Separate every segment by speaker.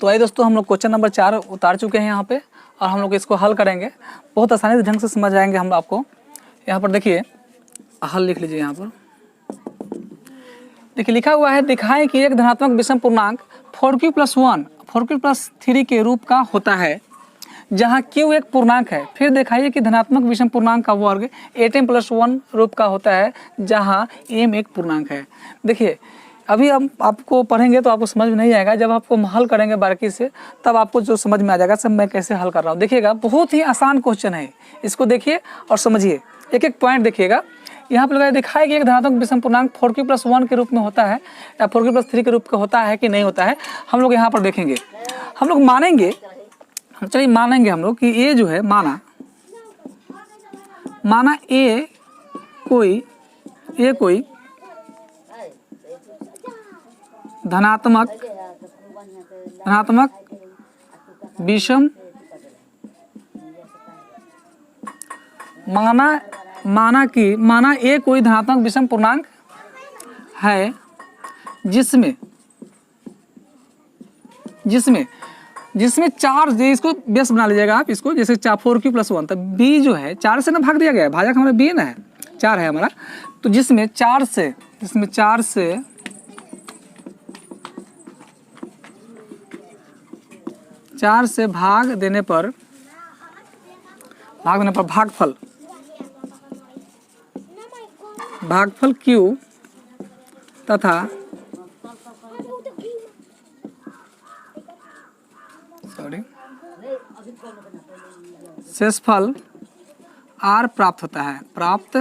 Speaker 1: तो आइए दोस्तों, हम लोग क्वेश्चन नंबर 4 उतार चुके हैं यहाँ पे और हम लोग इसको हल करेंगे। बहुत आसानी से ढंग से समझ आएंगे हम आपको। यहाँ पर देखिए, हल लिख लीजिए। यहाँ पर देखिए लिखा हुआ है, दिखाएं कि एक धनात्मक विषम पूर्णांक 4q + 1 4q + 3 के रूप का होता है जहाँ q एक पूर्णांक है। फिर दिखाइए कि धनात्मक विषम पूर्णांक का वर्ग 8m + 1 रूप का होता है जहाँ m एक पूर्णांक है। देखिए अभी हम आपको पढ़ेंगे तो आपको समझ में नहीं आएगा, जब आपको हल करेंगे बारीकी से तब आपको जो समझ में आ जाएगा सब मैं कैसे हल कर रहा हूँ। देखिएगा बहुत ही आसान क्वेश्चन है, इसको देखिए और समझिए, एक एक पॉइंट देखिएगा। यहाँ पर दिखाया कि एक धनात्मक विषम पूर्णांक 4q + 1 के रूप में होता है या 4q + 3 के रूप का होता है कि नहीं होता है, हम लोग यहाँ पर देखेंगे। हम लोग मानेंगे, चलिए मानेंगे हम लोग कि ये जो है माना ए कोई धनात्मक विषम माना ए कोई धनात्मक विषम पूर्णांक है जिसमें चार, इसको बेस बना लीजिएगा आप इसको, जैसे 4q + 1, तब b जो है 4 से ना भाग दिया गया है, भाजक हमारा b ना है, 4 है हमारा, तो जिसमें 4 से भाग देने पर भागफल q तथा शेषफल r प्राप्त होता है। प्राप्त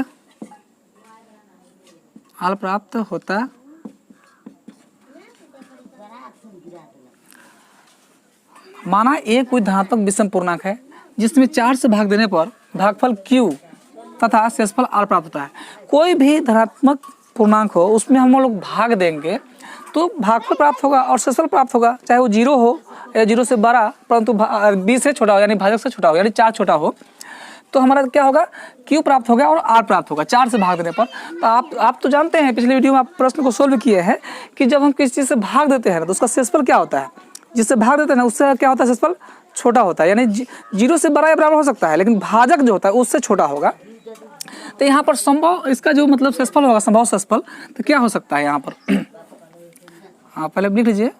Speaker 1: होता माना ए कोई धनात्मक विषम पूर्णांक है जिसमें 4 से भाग देने पर भागफल q तथा शेषफल r प्राप्त होता है। कोई भी धनात्मक पूर्णांक हो उसमें हम लोग भाग देंगे तो भागफल प्राप्त होगा और शेषफल प्राप्त होगा, चाहे वो 0 हो या 0 से बड़ा परंतु b से छोटा हो, यानी भाजक से छोटा हो, यानी 4 छोटा हो, तो हमारा क्या होगा, q प्राप्त होगा और r प्राप्त होगा 4 से भाग देने पर। तो आप तो जानते हैं, पिछले वीडियो में आप प्रश्न को सोल्व किए हैं कि जब हम किसी चीज़ से भाग देते हैं तो उसका शेषफल क्या होता है, जिससे भाग देते हैं ना उससे क्या होता है, शेषफल छोटा होता है, यानी 0 से बड़ा या बराबर हो सकता है लेकिन भाजक जो होता है उससे छोटा होगा। तो यहाँ पर संभव इसका जो मतलब शेषफल होगा, संभव शेषफल, तो क्या हो सकता है यहाँ पर हाँ पहले लिख लीजिए,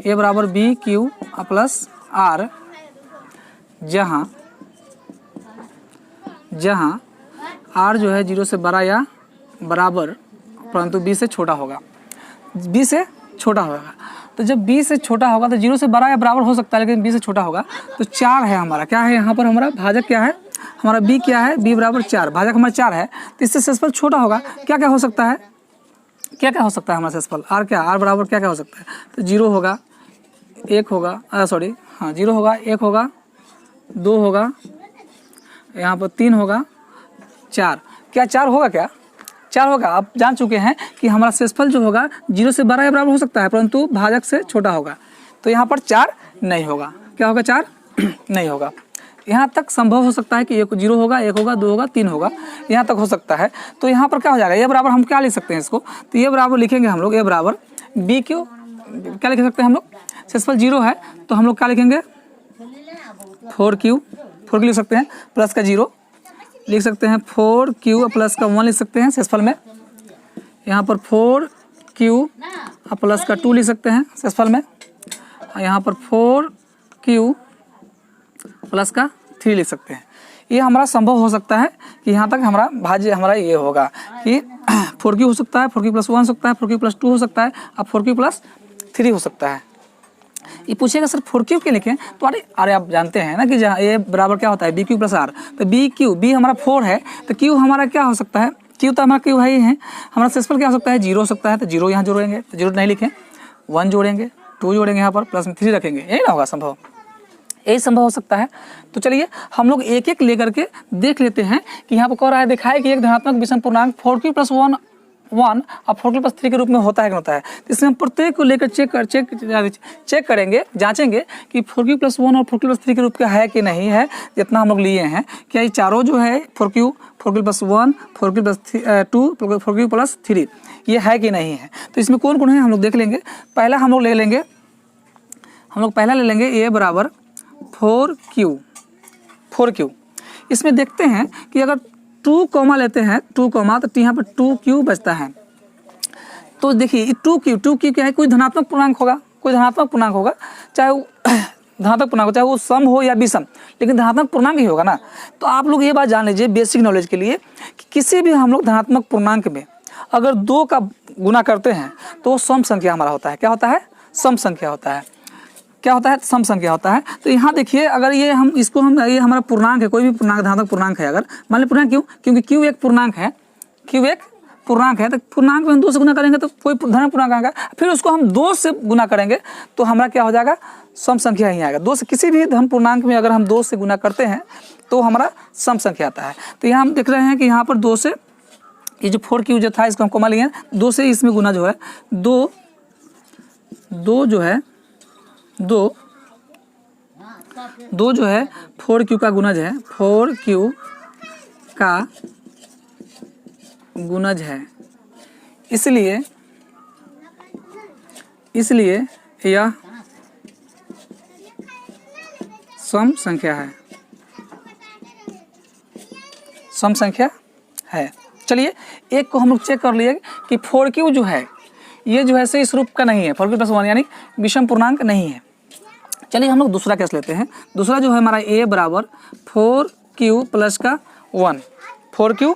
Speaker 1: a = b/q + r जहाँ r जो है 0 से बड़ा या बराबर परंतु b से छोटा होगा। तो जब b से छोटा होगा तो 0 से बड़ा या बराबर हो सकता है लेकिन b से छोटा होगा, तो 4 है हमारा, क्या है यहाँ पर हमारा भाजक क्या है, हमारा b क्या है, b = 4, भाजक हमारा 4 है, तो इससे शेषफल छोटा होगा। क्या हो सकता है, हमारा शेषफल r बराबर क्या हो सकता है, तो 0 होगा, 1 होगा, 0 होगा, 1 होगा, 2 होगा, यहाँ पर 3 होगा, 4, क्या 4 होगा, क्या 4 होगा। आप जान चुके हैं कि हमारा शेषफल जो होगा 0 से बड़ा या बराबर हो सकता है परंतु भाजक से छोटा होगा, तो यहाँ पर 4 नहीं होगा। क्या होगा, 4 नहीं होगा। यहाँ तक संभव हो सकता है कि 0 होगा, 1 होगा, 2 होगा, 3 होगा, यहाँ तक हो सकता है। तो यहाँ पर क्या हो जाएगा, ये बराबर हम क्या लिख सकते हैं इसको, तो ये बराबर लिखेंगे हम लोग, ये बराबर b/q क्या लिख सकते हैं हम लोग, शेषफल 0 है तो हम लोग क्या लिखेंगे 4q लिख सकते हैं, प्लस का 0 लिख सकते हैं, 4q प्लस का 1 लिख सकते हैं शेषफल में, यहाँ पर 4q प्लस का 2 लिख सकते हैं शेषफल में, यहाँ पर 4q प्लस का 3 लिख सकते हैं। ये हमारा संभव हो सकता है कि यहाँ तक हमारा भाज्य हमारा ये होगा कि 4q हो सकता है, 4q + 1 हो सकता है, 4q + 2 हो सकता है, अब 4q + 3 हो सकता है। ये पूछेगा सर 4q के लिखें, तो अरे आप जानते हैं ना कि जहाँ ये बराबर क्या होता है, bq + r, तो b हमारा 4 है तो q हमारा क्या हो सकता है, q तो हमारा q है, हमारा शेषफल क्या हो सकता है, 0 हो सकता है, तो 0 यहाँ जोड़ेंगे, तो 0 नहीं लिखें, 1 जोड़ेंगे, 2 जोड़ेंगे, यहाँ पर प्लस में 3 रखेंगे, यही ना होगा संभव, यही संभव हो सकता है। तो चलिए हम लोग एक एक लेकर के देख लेते हैं कि यहाँ पर कह रहा है, दिखाए कि एक धनात्मक विषम पूर्णांक 4q + 1 और 4q + 3 के रूप में होता है कि नहीं होता है। तो इसमें हम प्रत्येक को लेकर चेक करेंगे, जांचेंगे कि 4q + 1 और 4q + 3 के रूप का है कि नहीं है। जितना हम लोग लिए हैं, क्या ये चारों जो है 4q + 1, 4q + 2, 4q + 3 ये है कि नहीं है। तो इसमें कौन कौन है हम लोग देख लेंगे। पहला हम लोग ले लेंगे हम लोग पहला ले लेंगे ए बराबर 4Q। इसमें देखते हैं कि अगर 2 कॉमा लेते हैं 2 कॉमा तो यहाँ पर 2Q बचता है। तो देखिए 2Q क्या है, कोई धनात्मक पूर्णांक होगा, चाहे वो धनात्मक पूर्णांक हो, चाहे वो सम हो या विषम, लेकिन धनात्मक पूर्णांक ही होगा ना। तो आप लोग ये बात जान लीजिए बेसिक नॉलेज के लिए कि किसी भी हम लोग धनात्मक पूर्णांक में अगर 2 का गुना करते हैं तो वो सम संख्या हमारा होता है। क्या होता है? सम संख्या होता है। क्या होता है? सम संख्या होता है। तो यहाँ देखिए अगर ये हमारा पूर्णांक है, कोई भी पूर्णांक धनात्मक पूर्णांक है, अगर मान लीजिए पूर्णांक, क्योंकि Q एक पूर्णांक है, तो पूर्णांक में हम 2 से गुना करेंगे तो कोई धन पूर्णांक आएगा, फिर उसको हम 2 से गुना करेंगे तो हमारा क्या हो जाएगा? सम संख्या ही आएगा। 2 से किसी भी धन पूर्णांक में अगर हम 2 से गुना करते हैं तो हमारा सम संख्या आता है। तो यहाँ हम देख रहे हैं कि यहाँ पर 2 से ये जो 4Q जो था इसको हम कॉमा लिए, 2 से इसमें गुना जो है 2 जो है 4Q का गुणज है, 4Q का गुणज है। इसलिए यह सम संख्या है। चलिए एक को हम लोग चेक कर लिए कि 4Q जो है ये जो है इस रूप का नहीं है, 4Q + 1 यानी विषम पूर्णांक नहीं है। चलिए हम लोग दूसरा केस लेते हैं। दूसरा जो है हमारा a बराबर 4Q + 1, 4Q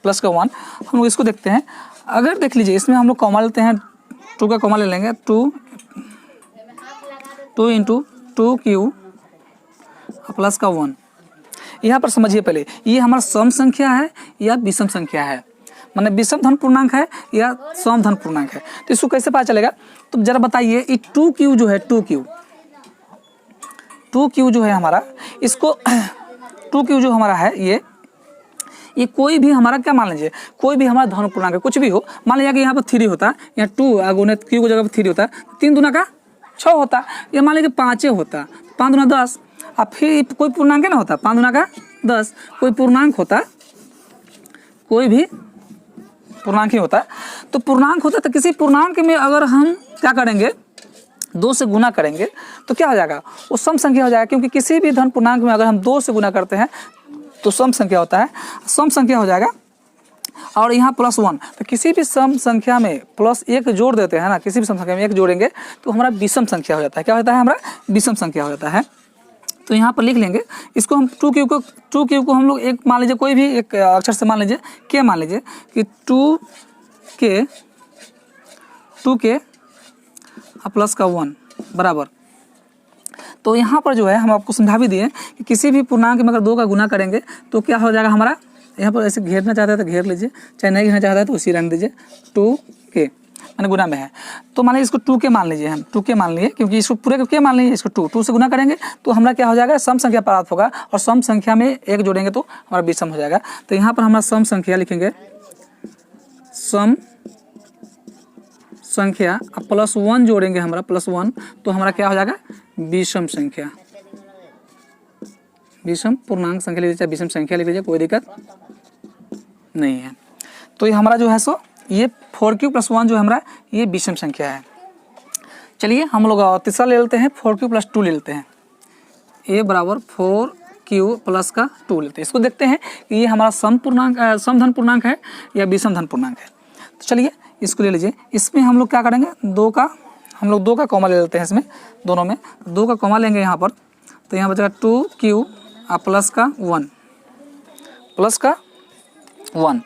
Speaker 1: + 1। हम लोग इसको देखते हैं। अगर देख लीजिए इसमें हम लोग कॉमा लेते हैं, 2 का कॉमा ले लेंगे, 2 × 2Q + 1। यहाँ पर समझिए पहले ये हमारा सम संख्या है या विषम संख्या है, मतलब विषम धन पूर्णांक है या सम धन पूर्णांक है। तो इसको कैसे पता चलेगा? तो जरा बताइए, ये 2Q जो है 2Q जो है हमारा, इसको 2Q जो हमारा है ये कोई भी हमारा क्या मान लीजिए, कोई भी हमारा धन पूर्णांक है, कुछ भी हो। मान लीजिए कि यहाँ पर 3 होता है, यहाँ 2 गुने Q की जगह पर 3 होता है, 3 दूना का 6 होता है। ये मान लीजिए 5 होता, 5 दूना 10, अब फिर कोई पूर्णांक ना होता, 5 दूना का 10, कोई पूर्णांक होता, कोई भी पूर्णांक ही होता है। तो पूर्णांक होता है तो किसी पूर्णांक में अगर हम क्या करेंगे, 2 से गुना करेंगे तो क्या हो जाएगा? वो सम संख्या हो जाएगा, क्योंकि किसी भी धन पूर्णांक में अगर हम 2 से गुना करते हैं तो सम संख्या होता है, सम संख्या हो जाएगा। और यहाँ +1, तो किसी भी सम संख्या में +1 जोड़ देते हैं ना, किसी भी सम संख्या में 1 जोड़ेंगे तो हमारा विषम संख्या हो जाता है। क्या होता है? हमारा विषम संख्या हो जाता है। तो यहाँ पर लिख लेंगे इसको हम 2Q को हम लोग एक मान लीजिए, कोई भी एक अक्षर से मान लीजिए, K मान लीजिए कि 2K + 1 बराबर। तो यहाँ पर जो है हम आपको समझा भी दिए कि किसी भी पूर्णांक में अगर 2 का गुना करेंगे तो क्या हो जाएगा हमारा। यहाँ पर ऐसे घेरना चाहता है तो घेर लीजिए, चाहे नहीं घेरना चाहता है तो उसी रहने दीजिए। 2K मैंने गुना में है, तो मान लीजिए इसको 2K मान लीजिए, हम 2K मान लिए, क्योंकि इसको पूरे को K मान लीजिए, इसको 2 से गुना करेंगे तो हमारा क्या हो जाएगा? सम संख्या प्राप्त होगा, और सम संख्या में 1 जोड़ेंगे तो हमारा विषम हो जाएगा। तो यहाँ पर हमारा सम संख्या लिखेंगे, सम संख्या +1 जोड़ेंगे हमारा +1, तो हमारा क्या हो जाएगा? विषम संख्या, विषम पूर्णांक संख्या लिख लीजिए, विषम संख्या लिख लीजिए, कोई दिक्कत नहीं है। तो ये हमारा जो है ये 4Q + 1 जो है हमारा ये विषम संख्या है। चलिए हम लोग तीसरा ले लेते हैं, 4Q + 2 ले लेते हैं। a बराबर 4Q + 2 लेते हैं। इसको देखते हैं कि ये हमारा सम धन पूर्णांक है या विषम धन पूर्णांक है। तो चलिए इसको ले लीजिए। इसमें हम लोग क्या करेंगे, 2 का कॉमा ले लेते हैं। इसमें दोनों में 2 का कॉमा लेंगे यहाँ पर, तो यहाँ बचेगा 2Q + 1।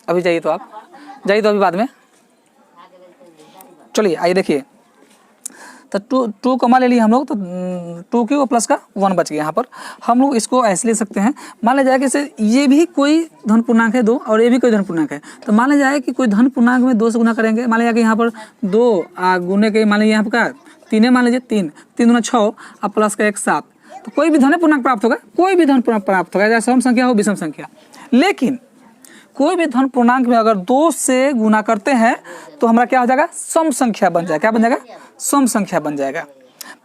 Speaker 1: अभी जाइए तो अभी बाद में। चलिए आइए देखिए, तो 2 कॉमा ले लिए हम लोग, तो 2Q + 1 बच गया। यहाँ पर हम लोग इसको ऐसे ले सकते हैं, मान लिया जाए कि ये भी कोई धन पूर्णांक है 2 और ये भी कोई धन पूर्णांक है। तो मान लिया जाए कि कोई धन पूर्णांक में 2 से गुना करेंगे, मान लिया कि यहाँ पर 2 गुने के, मान लीजिए यहाँ पर क्या 3 मान लीजिए, 3 दूना 6 और +1 7, तो कोई भी धन पूर्णांक प्राप्त होगा, कोई भी धन पूर्णांक प्राप्त होगा, चाहे सम संख्या हो विषम संख्या। लेकिन कोई भी धन पूर्णांक में अगर 2 से गुना करते हैं तो हमारा क्या हो जाएगा? सम संख्या बन जाएगा। क्या बन जाएगा? सम संख्या बन जाएगा।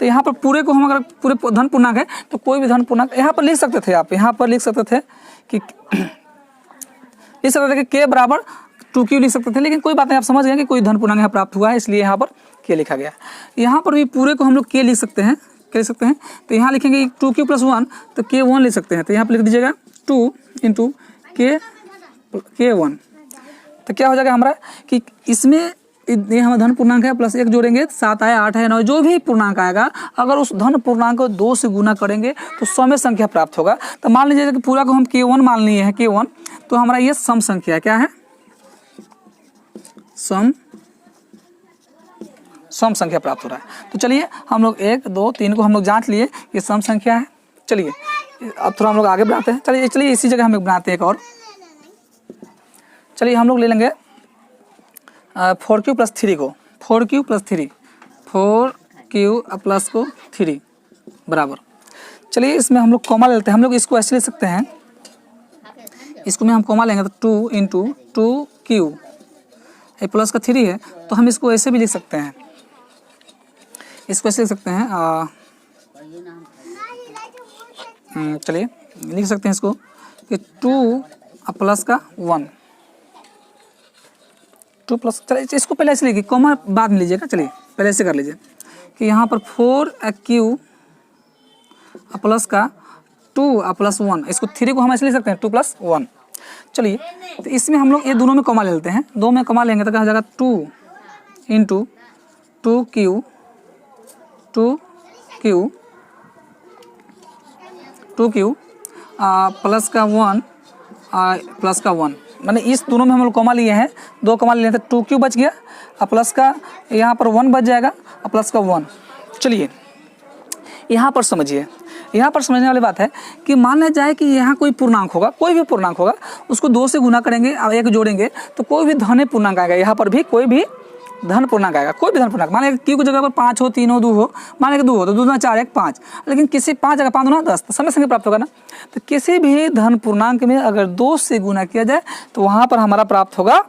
Speaker 1: तो यहाँ पर पूरे को हम अगर पूरे धन पूर्णांक है तो कोई भी धन पूर्णांक यहाँ पर लिख सकते थे, आप यहाँ पर लिख सकते थे कि K बराबर 2Q लिख सकते थे, लेकिन कोई बात नहीं, आप समझ गए कि कोई धन पूर्णांक यहाँ प्राप्त हुआ है, इसलिए यहाँ पर के लिखा गया। यहाँ पर भी पूरे को हम लोग के लिख सकते हैं, क्या लिख सकते हैं, तो यहाँ लिखेंगे 2q + 1 तो k1 लिख सकते हैं, तो यहाँ पर लिख दीजिएगा 2 × k1। तो क्या हो जाएगा हमारा कि इसमें ये हमारा धन पूर्णांक है प्लस 1 जोड़ेंगे 7 आया 8 है 9 जो भी पूर्णांक आएगा अगर उस धन पूर्णांक को 2 से गुना करेंगे तो सम संख्या प्राप्त होगा। तो मान लीजिए कि पूरा को हम k1 मान लिए हैं k1, तो हमारा ये सम संख्या है, क्या है, सम संख्या प्राप्त हो रहा है। तो चलिए हम लोग 1 2 3 को हम लोग जांच लिए ये सम संख्या है। चलिए अब थोड़ा हम लोग आगे बढ़ाते हैं। चलिए इसी जगह हम लोग बनाते हैं एक और। चलिए हम लोग ले लेंगे 4q + 3 को, 4q + 3 4q + 3 बराबर। चलिए इसमें हम लोग कॉमा लेते हैं, हम लोग इसको ऐसे ले सकते हैं, इसको में हम कॉमा लेंगे तो 2 × 2q, ये प्लस का 3 है तो हम इसको ऐसे भी लिख सकते हैं, इसको ऐसे लिख सकते हैं, चलिए लिख सकते हैं इसको कि 2 + 1 2 प्लस, चलिए इसको पहले ऐसे लिखिए, कॉमा बाद में लीजिएगा। चलिए पहले ऐसे कर लीजिए कि यहाँ पर 4q + 2 + 1, इसको 3 को हम ऐसे लिख सकते हैं 2 + 1। चलिए तो इसमें हम लोग ये दोनों में कॉमा ले लेते हैं, 2 में कॉमा लेंगे तो क्या हो जाएगा 2 × 2q प्लस का 1 प्लस का 1, मैंने इस दोनों में हम लोग कॉमा लिए हैं, 2 कॉमा लिए थे, 2q बच गया और प्लस का यहाँ पर 1 बच जाएगा और प्लस का 1। चलिए यहाँ पर समझिए, यहाँ पर समझने वाली बात है कि मान लिया जाए कि यहाँ कोई पूर्णांक होगा, कोई भी पूर्णांक होगा, उसको 2 से गुना करेंगे और 1 जोड़ेंगे तो कोई भी धन पूर्णांक आएगा, यहाँ पर भी कोई भी धन पूर्णांक आएगा, कोई भी धन पूर्णांक। मान लीजिए q की जगह पर 5 हो, 3 हो, 2 हो, मान लीजिए 2 हो तो 2 × 4 = 5, लेकिन किसी 5 जगह 5 × 10 तो समय संख्या प्राप्त होगा ना। तो किसी भी धन पूर्णांक में अगर 2 से गुना किया जाए तो वहाँ पर हमारा प्राप्त होगा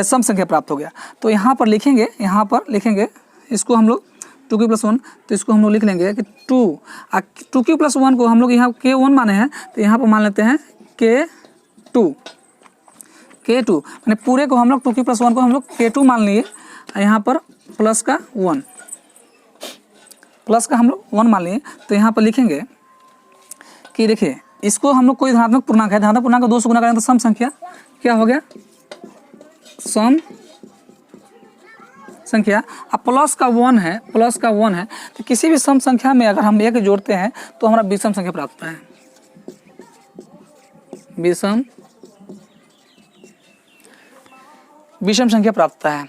Speaker 1: सम संख्या प्राप्त हो गया। तो यहाँ पर लिखेंगे इसको हम लोग 2q + 1, तो इसको हम लोग लिख लेंगे कि 2q + 1 को हम लोग यहाँ k1 माने हैं तो यहाँ पर मान लेते हैं k2 मैंने पूरे को हम लोग 2q + 1 को हम लोग k2 मान लिए, यहाँ पर प्लस का 1 हम लोग 1 मान लिए। तो यहाँ पर लिखेंगे कि देखिए इसको हम लोग कोई धनात्मक पूर्णांक है, धनात्मक पूर्णांक को 2 से गुना करें तो सम संख्या क्या हो गया, सम संख्या। अब प्लस का 1 है, तो किसी भी सम संख्या में अगर हम 1 जोड़ते हैं तो हमारा विषम संख्या प्राप्त होता है, विषम संख्या प्राप्त होता है।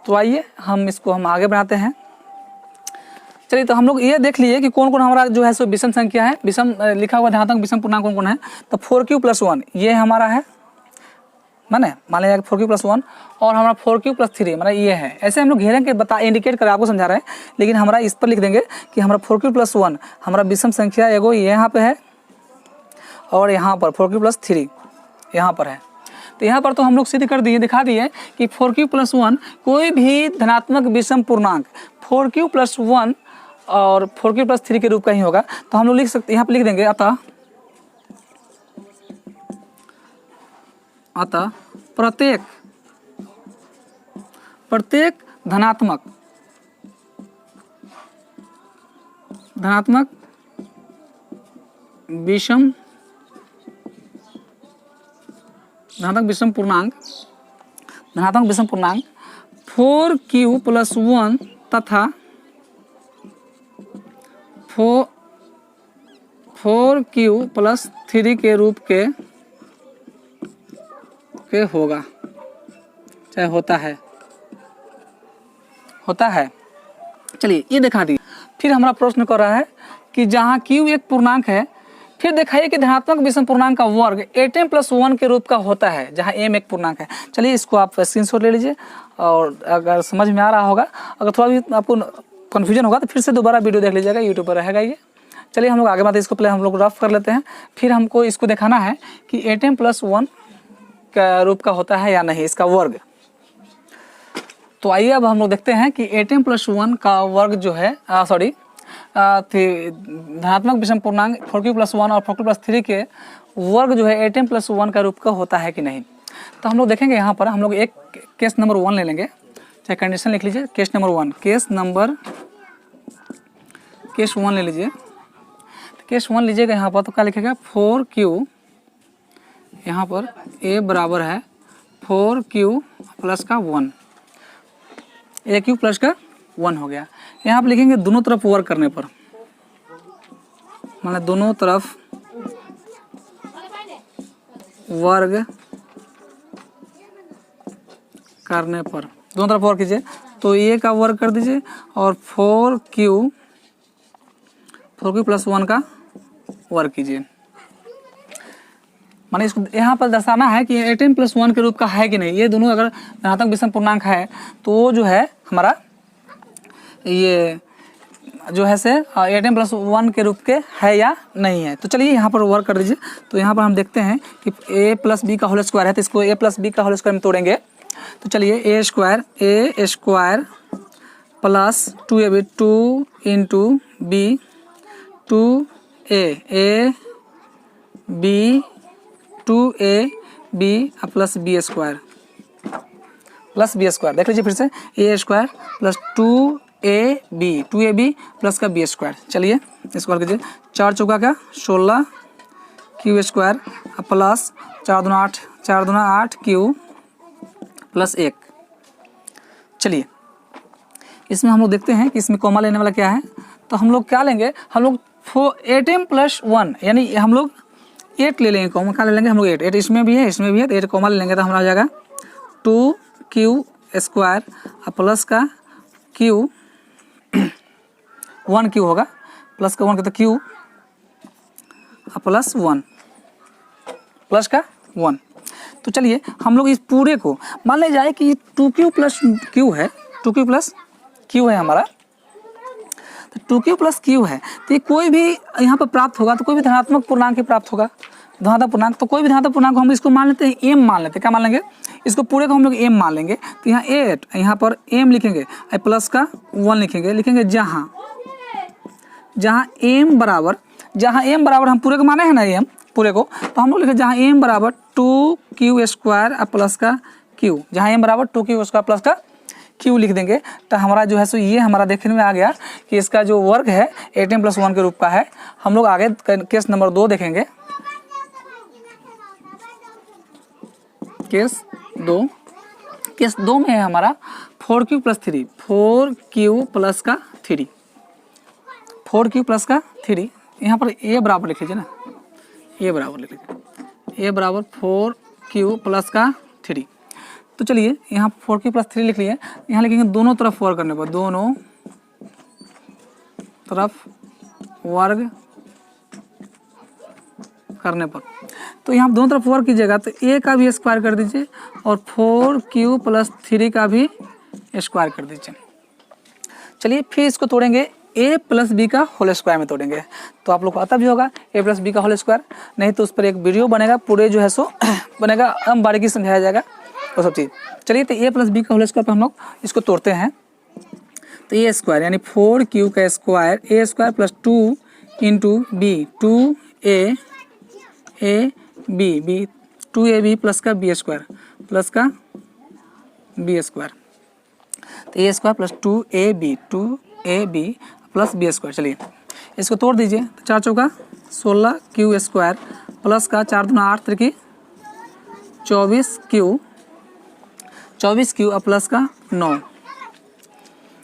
Speaker 1: तो आइए हम इसको आगे बढ़ाते हैं। चलिए तो हम लोग ये देख लिए कि कौन कौन हमारा जो है सो विषम संख्या है, विषम लिखा हुआ धनात्मक विषम पूर्णांक कौन कौन है। तो 4q + 1 ये हमारा है, मान लिया 4q + 1 और हमारा 4q + 3 मतलब ये है। ऐसे हम लोग घेरे के इंडिकेट कर आपको समझा रहे हैं, लेकिन हमारा इस पर लिख देंगे कि हमारा 4q + 1 हमारा विषम संख्या एगो यहाँ पे है और यहाँ पर 4q + 3 यहाँ पर है। तो यहाँ पर तो हम लोग सिद्ध कर दिए, दिखा दिए कि 4q + 1 कोई भी धनात्मक विषम पूर्णांक 4q + 1 और 4q + 3 के रूप का ही होगा। तो हम लोग लिख सकते, यहाँ पर लिख देंगे अतः प्रत्येक धनात्मक विषम पूर्णांक 4q + 1 तथा 4q + 3 के रूप के होगा, चाहे होता है। चलिए ये दिखा दी। फिर हमारा प्रश्न कर रहा है कि जहाँ q एक पूर्णांक है, फिर दिखाइए कि धनात्मक विषम पूर्णांक का वर्ग atm + 1 के रूप का होता है, जहाँ m एक पूर्णांक है। चलिए इसको आप स्क्रीनशॉट ले लीजिए और अगर समझ में आ रहा होगा, अगर थोड़ा भी आपको कन्फ्यूजन होगा तो फिर से दोबारा वीडियो देख लीजिएगा, यूट्यूब पर रहेगा ये। चलिए हम लोग आगे बढ़ते हैं, इसको पहले हम लोग रफ कर लेते हैं, फिर हमको इसको दिखाना है कि atm + 1 का रूप का होता है या नहीं, इसका वर्ग। तो आइए अब हम लोग देखते हैं कि atm + 1 का वर्ग जो है धनात्मक विषम पूर्णांक 4q + 1 और 4q + 3 के वर्ग जो है atm + 1 का रूप का होता है कि नहीं। तो हम लोग देखेंगे, यहाँ पर हम लोग एक केस नंबर 1 ले लेंगे। चाहे कंडीशन लिख लीजिए। केस नंबर 1, केस 1 ले लीजिए। केस 1 लीजिएगा यहाँ पर तो क्या लिखेगा 4Q, यहाँ पर A बराबर है 4Q प्लस का 1, AQ प्लस का 1 हो गया। यहाँ पर लिखेंगे दोनों तरफ वर्क करने पर, मतलब दोनों तरफ वर्ग करने पर, दोनों तरफ वर्क कीजिए तो A का वर्ग कर दीजिए और 4Q प्लस 1 का वर्ग कीजिए। माने इसको यहाँ पर दर्शाना है कि 18 प्लस 1 के रूप का है कि नहीं। ये दोनों अगर धनात्मक विषम पूर्णांक है तो जो है हमारा ये जो है से 18 प्लस 1 के रूप के है या नहीं है। तो चलिए यहाँ पर वर्क कर दीजिए। तो यहाँ पर हम देखते हैं कि a प्लस बी का होल स्क्वायर है तो इसको a प्लस बी का होल स्क्वायर में तोड़ेंगे। तो चलिए a square plus 2ab 2 into B 2a B 2ab plus B square देख लीजिए फिर से a square plus 2ab plus का बी स्क्वायर। चलिए स्क्वायर कीजिए, 4 चौका का 16 क्यू स्क्वायर प्लस 4 दूना 8 क्यू प्लस 1। चलिए इसमें हम लोग देखते हैं कि इसमें कॉमा लेने वाला क्या है। तो हम लोग क्या लेंगे, हम लोग 18 प्लस 1 यानी हम लोग 8 ले लेंगे, कॉमा क्या ले लेंगे हम लोग 8 इसमें भी है इसमें भी है तो 8 कॉमा ले लेंगे तो हमारा आ जाएगा 2Q स्क्वायर प्लस का Q 1Q होगा प्लस का 1 का तो Q प्लस 1 प्लस का 1। तो चलिए हम लोग इस पूरे को मान ले जाए कि 2Q प्लस Q है, 2Q प्लस Q है हमारा, तो 2Q प्लस Q है तो ये कोई भी यहाँ पर प्राप्त होगा तो कोई भी धनात्मक पूर्णांक ही प्राप्त होगा, धनात्मक पूर्णांक। तो कोई भी धनात्मक पूर्णांक को हम इसको मान लेते हैं m मान लेते हैं, क्या मान लेंगे इसको पूरे को हम लोग m मान लेंगे। तो यहाँ 8 यहाँ पर m लिखेंगे प्लस का 1 लिखेंगे जहाँ m बराबर हम पूरे को माने हैं ना m पूरे को, तो हम लोग लिखे जहाँ m बराबर 2Q स्क्वायर प्लस का Q, जहाँ m बराबर 2Q स्क्वायर प्लस का Q लिख देंगे। तो हमारा जो है सो ये हमारा देखने में आ गया कि इसका जो वर्ग है 18 प्लस 1 के रूप का है। हम लोग आगे केस नंबर 2 देखेंगे। केस 2 में है हमारा 4Q प्लस 3, 4Q प्लस का 3, 4Q प्लस का 3। यहाँ पर a बराबर लिख लीजिए ना, a बराबर लिख लीजिए, a बराबर 4Q प्लस का 3। तो चलिए यहाँ 4Q प्लस 3 लिख लिए, यहाँ लिखेंगे दोनों तरफ वर्ग करने पर, दोनों तरफ वर्ग करने पर। तो यहाँ दोनों तरफ वर्ग कीजिएगा तो a का भी स्क्वायर कर दीजिए और 4Q प्लस 3 का भी स्क्वायर कर दीजिए। चलिए फिर इसको तोड़ेंगे a प्लस बी का होल स्क्वायर में तोड़ेंगे। तो आप लोग को आता भी होगा a प्लस बी का होल स्क्वायर, नहीं तो उस पर एक वीडियो बनेगा पूरे जो है सो बनेगा, हम बारीकी समझाया जाएगा वो सब चीज़। चलिए तो a प्लस बी का होल स्क्वायर पर हम लोग इसको तोड़ते हैं। तो a स्क्वायर यानी 4Q का square a square plus 2 into B 2a B 2ab plus का बी स्क्वायर प्लस का बी स्क्वायर। तो a square plus 2ab plus B square. चलिए इसको तोड़ दीजिए, तो 4 चौका 16 Q स्क्वायर प्लस का 4 दूना 8 त्रिकी 24 Q प्लस का 9।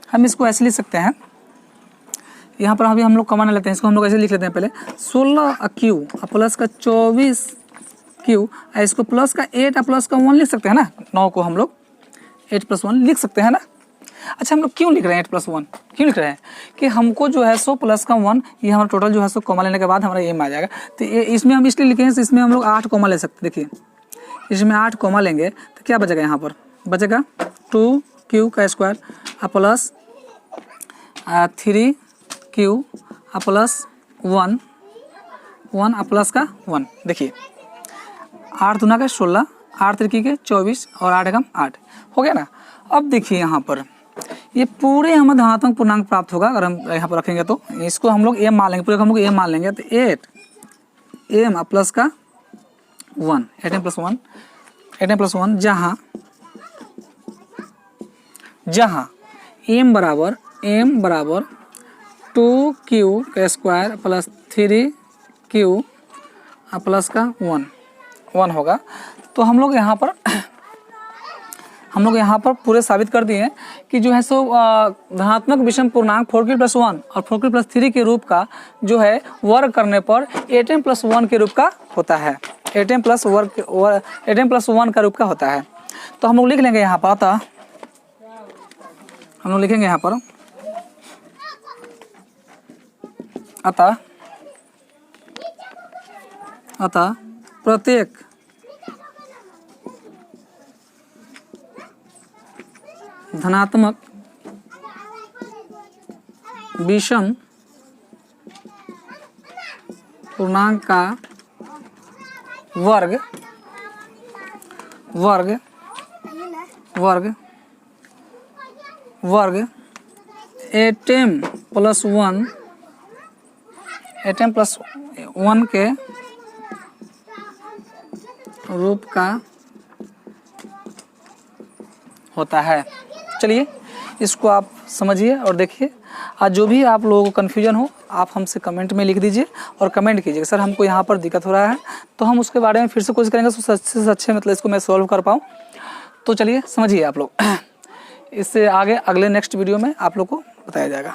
Speaker 1: हम इसको ऐसे लिख सकते हैं, यहाँ पर अभी हम लोग कमाने लेते हैं, इसको हम लोग ऐसे लिख लेते हैं पहले 16Q प्लस का 24Q, इसको प्लस का 8 प्लस का 1 लिख सकते हैं ना, 9 को हम लोग 8 प्लस 1 लिख सकते हैं ना। अच्छा हम लोग क्यों लिख रहे हैं 8 प्लस 1 क्यों लिख रहे हैं कि हमको जो है सो प्लस का 1 ये हमारा टोटल जो है सो कॉमा लेने के बाद हमारा एम आ जाएगा। तो इसमें हम इसलिए लिखे हैं, इसमें हम लोग 8 कॉमा ले सकते हैं। देखिए इसमें 8 कॉमा लेंगे तो क्या बचेगा, यहाँ पर बचेगा 2Q का square plus 3Q plus 1 plus का 1। देखिए 8 दूना का 16, 8 त्रिकी के 24 और 8 एकम 8 हो गया ना। अब देखिए यहाँ पर ये पूरे हमें धनात्मक पूर्णांक प्राप्त होगा अगर हम यहाँ पर रखेंगे तो इसको हम लोग m मान लेंगे, पूरे को हम लोग m मान लेंगे। तो 8m प्लस का 1 18 प्लस 1 जहाँ जहाँ m बराबर 2q का स्क्वायर प्लस 3q प्लस का 1 होगा। तो हम लोग यहाँ पर पूरे साबित कर दिए कि जो है सो धनात्मक विषम पूर्णांक 4q + 1 और 4q + 3 के रूप का जो है वर्ग करने पर 8m + 1 के रूप का होता है। 8m + 1 का रूप का होता है। तो हम लोग लिख लेंगे यहाँ पर, हम लोग लिखेंगे यहाँ पर अतः प्रत्येक धनात्मक विषम पूर्णांक का वर्ग 8m + 1 के रूप का होता है। चलिए इसको आप समझिए और देखिए। आज जो भी आप लोगों को कन्फ्यूजन हो आप हमसे कमेंट में लिख दीजिए और कमेंट कीजिए सर हमको यहाँ पर दिक्कत हो रहा है, तो हम उसके बारे में फिर से कोशिश करेंगे तो अच्छे से अच्छे मतलब इसको मैं सॉल्व कर पाऊँ। तो चलिए समझिए आप लोग, इससे आगे अगले नेक्स्ट वीडियो में आप लोग को बताया जाएगा।